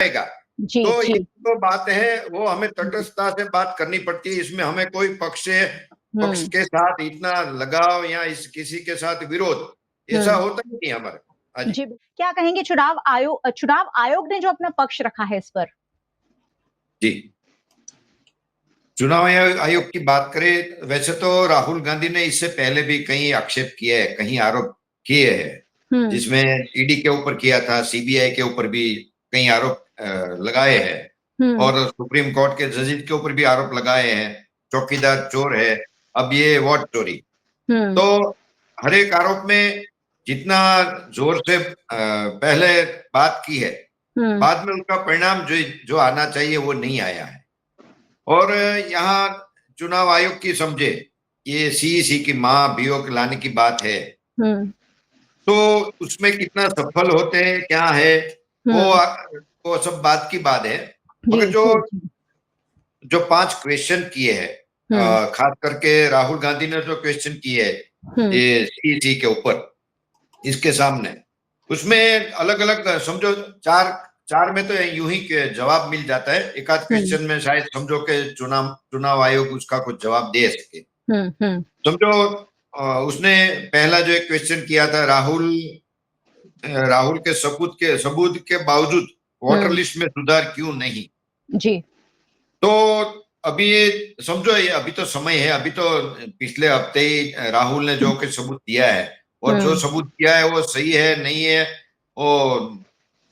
आएगा। जी तो जी। ये तो बात है, वो हमें तटस्थता से बात करनी पड़ती है। इसमें हमें कोई पक्ष के साथ इतना लगाव या इस किसी के साथ विरोध ऐसा हम्म। होता ही नहीं हमारे। हाँ जी। जी, क्या कहेंगे चुनाव आयोग ने जो अपना पक्ष रखा है इस पर? जी, चुनाव आयोग की बात करें, वैसे तो राहुल गांधी ने इससे पहले भी कई आक्षेप किए हैं, कई आरोप किए हैं, हम्म जिसमें ईडी के ऊपर किया था, सीबीआई के ऊपर भी कई आरोप लगाए हैं, हम्म और सुप्रीम कोर्ट के जजेस के ऊपर भी आरोप लगाए हैं, चौकीदार चोर है, अब ये वोट चोरी। हम्म तो हर एक आरोप में जितना जोर से पहले बात की है, हम्म बाद में उनका परिणाम जो जो आना चाहिए वो नहीं आया है। और यहाँ चुनाव आयोग की समझे, ये सीईसी की माँ बीओ के लाने की बात है, हम्म तो उसमें कितना सफल होते हैं क्या है, वो हम्म। वो सब बात की बात है। जी मगर जो जी जी। जो 5 क्वेश्चन किए हैं, हम्म खास करके राहुल गांधी ने जो क्वेश्चन किए हैं हम्म ये सीईसी के ऊपर, इसके सामने, उसमें अलग अलग समझो चार चार में तो यूं ही के जवाब मिल जाता है, एक आध हम्म क्वेश्चन में शायद समझो कि चुनाव चुनाव आयोग उसका कुछ जवाब दे सके। हम्म। समझो उसने पहला जो एक क्वेश्चन किया था, राहुल के सबूत के बावजूद वोटर हम्म। लिस्ट में सुधार क्यों नहीं। जी। तो अभी ये समझो, ये अभी तो समय है, अभी तो पिछले हफ्ते ही राहुल ने जो कि सबूत दिया है, और जो हम्म सबूत दिया है वो सही है नहीं है, वो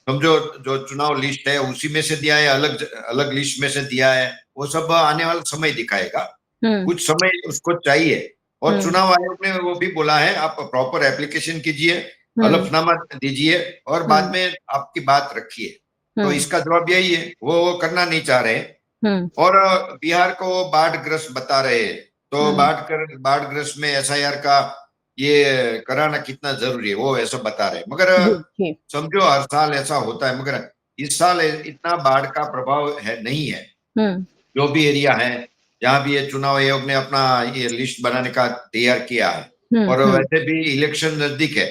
समझो जो चुनाव लिस्ट है उसी में से दिया है, अलग अलग लिस्ट में से दिया है, वो सब आने वाला समय दिखाएगा। हम्म कुछ समय उसको चाहिए। और हम्म चुनाव आयोग ने वो भी बोला है, आप प्रॉपर एप्लीकेशन कीजिए, हम्म हलफनामा दीजिए, और बाद हम्म में आपकी बात रखिए। तो हम्म इसका जवाब यही है, वो करना नहीं चाह रहे हैं। हम्म और बिहार को वो बाढ़ग्रस्त बता रहे हैं, तो हम्म। बाढ़ग्रस्त में एसआईआर का ये कराना कितना जरूरी है वो ऐसा बता रहे हैं। मगर जी जी। समझो हर साल ऐसा होता है, मगर इस साल इतना बाढ़ का प्रभाव है नहीं है। हम्म जो भी एरिया है जहां भी ये चुनाव आयोग ने अपना ये लिस्ट बनाने का तैयार किया है, और हम्म। वैसे भी इलेक्शन नजदीक है,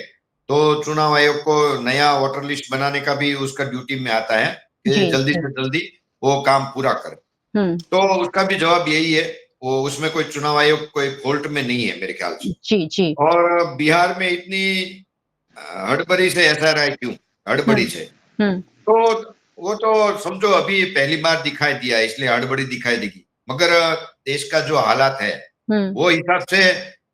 तो चुनाव आयोग को नया वोटर लिस्ट बनाने का भी उसका ड्यूटी में आता है कि जी जल्दी जी। से जल्दी वो काम पूरा करे। हम्म। तो उसका भी जवाब यही है, वो उसमें कोई चुनाव आयोग कोई फॉल्ट में नहीं है मेरे ख्याल से। जी जी। और बिहार में इतनी हड़बड़ी से ऐसा रहा है क्यों, हड़बड़ी हम्म से, हम्म तो वो तो समझो अभी पहली बार दिखाई दिया इसलिए हड़बड़ी दिखाई देगी। मगर देश का जो हालात है हम्म वो हिसाब से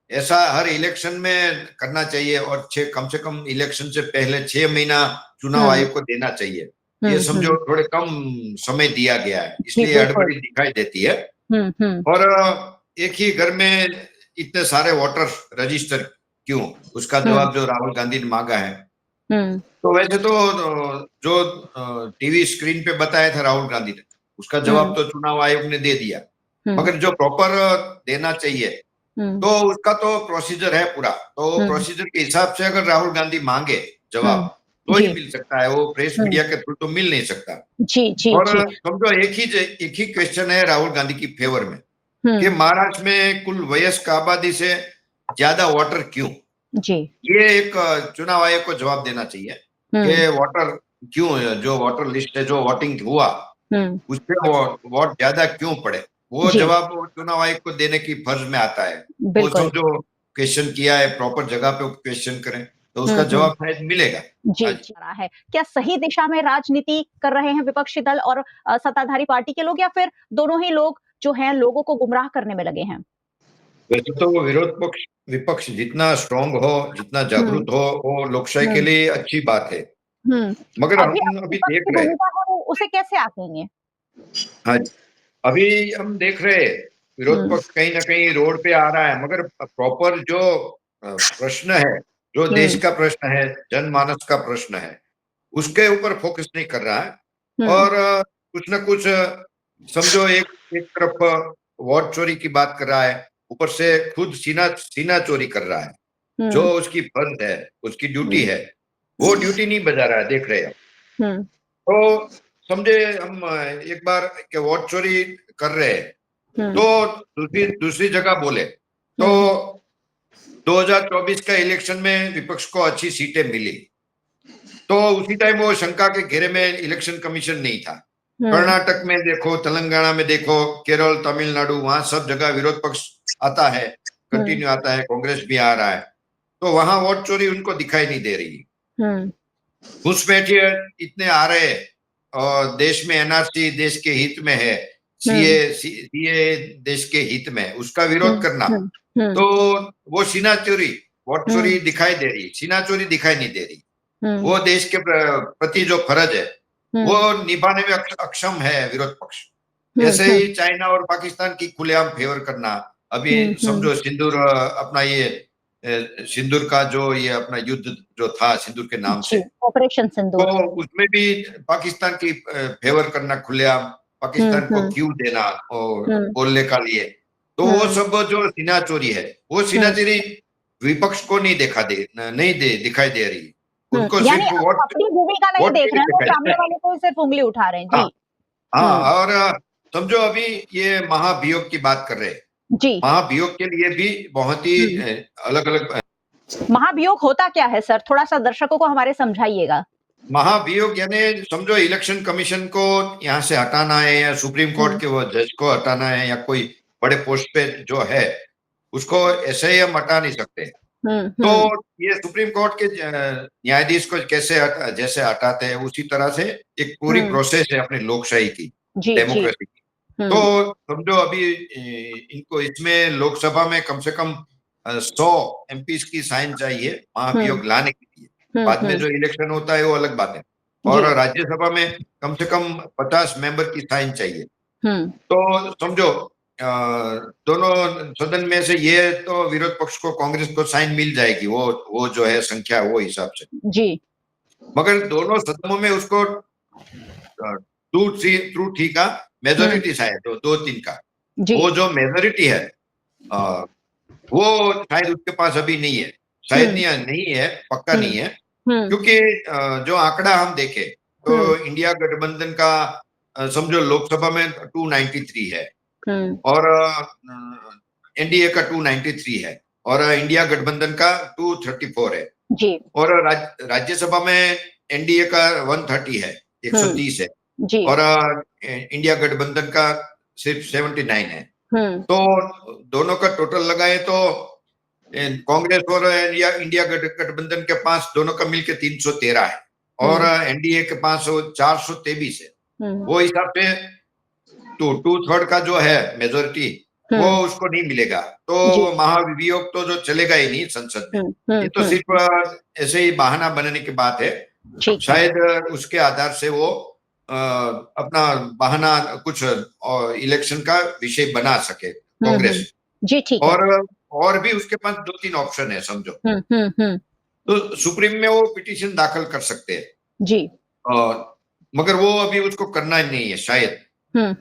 ऐसा हर इलेक्शन में करना चाहिए, और कम से कम इलेक्शन से पहले 6 महीना चुनाव हम्म आयोग को देना चाहिए। ये समझो हम्म। थोड़े कम समय दिया गया है, जी इसलिए बिल्कुल। हड़बड़ी दिखाई देती है। हम्म। और एक ही घर में इतने सारे वोटर रजिस्टर क्यों, उसका हम्म जवाब जो राहुल गांधी ने मांगा है। हम्म तो वैसे तो जो टीवी स्क्रीन पे बताया था राहुल गांधी ने, उसका जवाब हम्म तो चुनाव आयोग ने दे दिया। हम्म मगर जो प्रॉपर देना चाहिए, हम्म तो उसका तो प्रोसीजर है पूरा, तो हम्म प्रोसीजर के हिसाब से अगर राहुल गांधी मांगे जवाब, हम्म। तो ही जी। मिल सकता है, वो प्रेस हम्म। मीडिया के थ्रू तो मिल नहीं सकता। जी जी और जी। समझो एक ही क्वेश्चन है राहुल गांधी की फेवर में, कि हम्म। महाराष्ट्र में कुल वयस्क आबादी से ज्यादा वोटर क्यों। जी। ये एक चुनाव आयोग को जवाब देना चाहिए हम्म कि वोटर क्यों, जो वोटर लिस्ट है जो वोटिंग हुआ हम्म। उसपे वोट ज्यादा क्यों पड़े, वो जी जवाब वो चुनाव आयोग को देने की फर्ज में आता है। वो बिल्कुल। समझो क्वेश्चन किया है, प्रॉपर जगह पे क्वेश्चन करें, तो उसका हम्म। जवाब शायद मिलेगा। जी, हाँ जी। जी। रहा है। क्या सही दिशा में राजनीति कर रहे हैं विपक्षी दल और सत्ताधारी पार्टी के लोग, या फिर दोनों ही लोग जो हैं लोगों को गुमराह करने में लगे हैं? वैसे तो वो विरोध पक्ष विपक्ष जितना स्ट्रांग हो, जितना हुँ, जागरूक हो, वो लोकशाही के हुँ, लिए अच्छी बात है। हुँ। मगर अभी हम अब अभी विपक्ष देख की रहे हैं। भूमिका है, वो उसे कैसे आंकेंगे? हाँ जी, अभी हम देख रहे हैं विरोध हुँ, पक्ष कहीं ना कहीं रोड पे आ रहा है, मगर प्रॉपर जो प्रश्न है, जो देश हुँ, का प्रश्न है, जनमानस का प्रश्न है, उसके ऊपर फोकस नहीं कर रहा है। हुँ, और कुछ ना कुछ समझो एक एक तरफ वोट चोरी की बात कर रहा है, ऊपर से खुद सीना सीना चोरी कर रहा है, जो हुँ, उसकी फर्ज है, उसकी ड्यूटी हुँ, है, वो ड्यूटी नहीं बजा रहा है, देख रहे हैं। हुँ, तो समझे हम एक बार के वोट चोरी कर रहे हैं, हुँ, तो दूसरी दूसरी जगह बोले तो हुँ, 2024 का इलेक्शन में विपक्ष को अच्छी सीटें मिली, तो उसी टाइम वो शंका के घेरे में इलेक्शन कमीशन नहीं था। कर्नाटक में देखो, तेलंगाना में देखो, केरल, तमिलनाडु, वहां सब जगह विरोध पक्ष आता है, कंटिन्यू आता है, कांग्रेस भी आ रहा है, तो वहां वोट चोरी उनको दिखाई नहीं दे रही। घुसपैठिए इतने आ रहे हैं, और देश में एनआरसी देश के हित में है, सीए देश के हित में, उसका विरोध करना, तो वो सीना चोरी, वोट चोरी दिखाई दे रही, सीना चोरी दिखाई नहीं दे रही। वो देश के प्रति जो फर्ज है वो निभाने में अक्षम है विरोध पक्ष। ऐसे ही चाइना और पाकिस्तान की खुलेआम फेवर करना, अभी समझो सिंदूर, अपना ये सिंदूर का जो ये अपना युद्ध जो था सिंदूर के नाम से, ऑपरेशन सिंदूर, तो उसमें भी पाकिस्तान की फेवर करना, खुलेआम पाकिस्तान को क्यों देना और बोलने का लिए, तो वो सब जो सीना चोरी है, वो सीना चोरी विपक्ष को नहीं दिखाई दे रही, उनको यानी सिर्फ वोट, अपनी भूमिका नहीं देख रहे हैं, वो सामने वाले को सिर्फ उंगली उठा रहे हैं। जी हाँ, और समझो अभी ये महाभियोग की बात कर रहे हैं, जी, महाभियोग के लिए भी बहुत ही अलग अलग। महाभियोग होता क्या है सर, थोड़ा सा दर्शकों को हमारे समझाइएगा। महाभियोग यानी समझो इलेक्शन कमीशन को यहाँ से हटाना है, या सुप्रीम कोर्ट के वो जज को हटाना है, या कोई बड़े पोस्ट पे जो है उसको ऐसे ही हम हटा नहीं सकते। तो ये सुप्रीम कोर्ट के न्यायाधीश को जैसे हटाते हैं, उसी तरह से एक पूरी प्रोसेस है अपनी लोकशाही की, डेमोक्रेसी की। तो समझो अभी इनको इसमें लोकसभा में कम से कम 100 एमपीज की साइन चाहिए महाभियोग लाने के लिए। बाद में जो इलेक्शन होता है वो अलग बात है, और राज्यसभा में कम से कम 50 मेंबर की साइन चाहिए। तो समझो दोनों सदन में से ये तो विरोध पक्ष को, कांग्रेस को साइन मिल जाएगी, वो जो है संख्या वो हिसाब से जी, मगर दोनों सदनों में उसको टू थ्री का मेजोरिटी शायद 2-3 का, वो जो मेजोरिटी है वो शायद उसके पास अभी नहीं है, शायद नहीं है, पक्का नहीं है, क्योंकि जो आंकड़ा हम देखें तो इंडिया गठबंधन का समझो लोकसभा में 293 है, और एनडीए का 293 है, और इंडिया गठबंधन का 234 है जी, और राज्यसभा में एनडीए का 130 है, 130 है जी, और इंडिया गठबंधन का सिर्फ 79 है। तो दोनों का टोटल लगाए तो कांग्रेस और इंडिया गठबंधन के पास दोनों का मिलकर 313 है, और एनडीए के पास 423 है। वो हिसाब से तो 2/3 का जो है मेजोरिटी वो उसको नहीं मिलेगा, तो महाभियोग तो जो चलेगा ही नहीं संसद में। ये तो सिर्फ ऐसे ही बहाना बनाने की बात है, शायद उसके आधार से वो अपना बहाना कुछ इलेक्शन का विषय बना सके कांग्रेस जी, ठीक है। और भी उसके पास 2-3 ऑप्शन है समझो। तो सुप्रीम में वो पिटीशन दाखिल कर सकते हैं जी, मगर वो अभी उसको करना नहीं है शायद।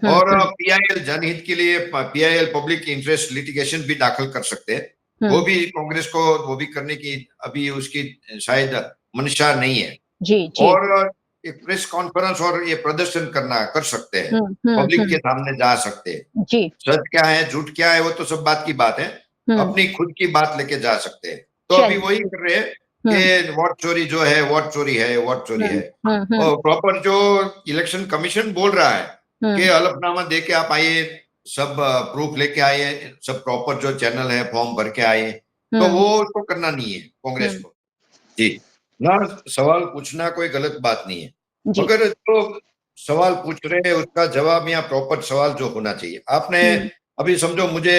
और पीआईएल जनहित के लिए पीआईएल पब्लिक इंटरेस्ट लिटिगेशन भी दाखिल कर सकते हैं, वो भी कांग्रेस को वो भी करने की अभी उसकी शायद मंशा नहीं है जी, जी। और एक प्रेस कॉन्फ्रेंस और ये प्रदर्शन कर सकते हैं, पब्लिक के सामने जा सकते हैं जी, सच क्या है झूठ क्या है वो तो सब बात की बात है, अपनी खुद की बात लेके जा सकते हैं। तो अभी वही कर रहे हैं कि वोट चोरी जो है वोट चोरी है, वोट चोरी है, और प्रॉपर जो इलेक्शन कमीशन बोल रहा है कि हलफनामा दे के आप आइए, सब प्रूफ लेके आइए, सब प्रॉपर जो चैनल है फॉर्म भर के आइए, तो वो उसको करना नहीं है कांग्रेस को जी। ना सवाल पूछना कोई गलत बात नहीं है, मगर जो सवाल पूछ रहे हैं उसका जवाब या प्रॉपर सवाल जो होना चाहिए। आपने अभी समझो मुझे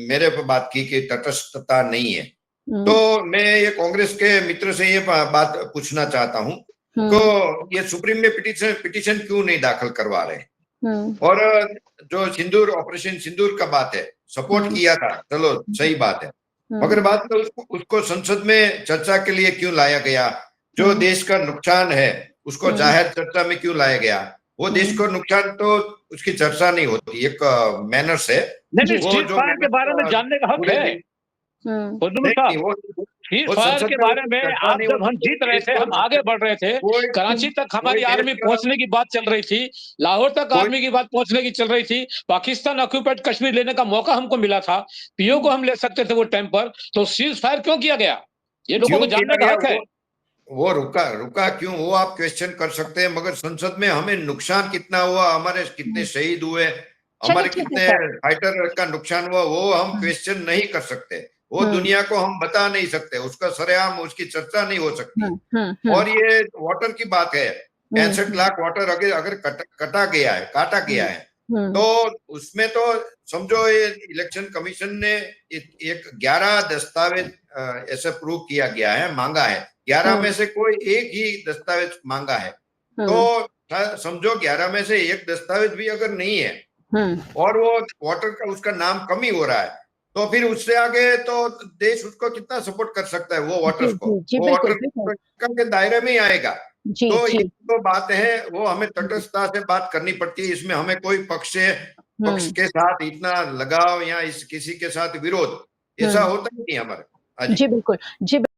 मेरे पे बात की कि तटस्थता नहीं है, तो मैं ये कांग्रेस के मित्र से ये बात पूछना चाहता हूँ, तो ये सुप्रीम में पिटीशन क्यों नहीं दाखिल करवा रहे? और जो सिंदूर ऑपरेशन सिंदूर का बात है, सपोर्ट किया था, चलो सही बात है, मगर बाद में उसको संसद में चर्चा के लिए क्यों लाया गया? जो देश का नुकसान है उसको जाहिर चर्चा में क्यों लाया गया? वो देश को नुकसान तो उसकी चर्चा नहीं होती, एक मैनर्स है। वो जो के बारे में जानने का हक है फायर के बारे में आप जब हम जीत रहे थे, हम आगे बढ़ रहे थे, कराची तक हमारी आर्मी पहुंचने की बात चल रही थी, लाहौर तक आर्मी की बात पहुंचने की चल रही थी, पाकिस्तान ऑक्यूपाइड कश्मीर लेने का मौका हमको मिला था, पीओ को हम ले सकते थे वो टाइम पर, तो सीज फायर क्यों किया गया? ये लोगों को जानने का हक है। वो रुका क्यों, वो आप क्वेश्चन कर सकते हैं, मगर संसद में हमें नुकसान कितना हुआ, हमारे कितने शहीद हुए, हमारे कितने फाइटर का नुकसान हुआ, वो हम क्वेश्चन नहीं कर सकते। वो दुनिया को हम बता नहीं सकते, उसका सरेआम उसकी चर्चा नहीं हो सकती। और ये वाटर की बात है, 65 लाख वाटर अगर काटा गया है तो उसमें तो समझो ये इलेक्शन कमीशन ने एक 11 दस्तावेज ऐसे प्रूव किया गया है, मांगा है। 11 में से कोई एक ही दस्तावेज मांगा है, तो समझो 11 में से एक दस्तावेज भी अगर नहीं है और वो वाटर का उसका नाम कम ही हो रहा है, तो फिर उससे आगे तो देश उसको कितना सपोर्ट कर सकता है, वो वाटर को, वो वाटर के दायरे में ही आएगा। तो ये तो बात है, वो हमें तटस्थता से बात करनी पड़ती है। इसमें हमें कोई पक्ष के साथ इतना लगाव या किसी के साथ विरोध ऐसा होता ही नहीं हमारे। जी बिल्कुल, जी।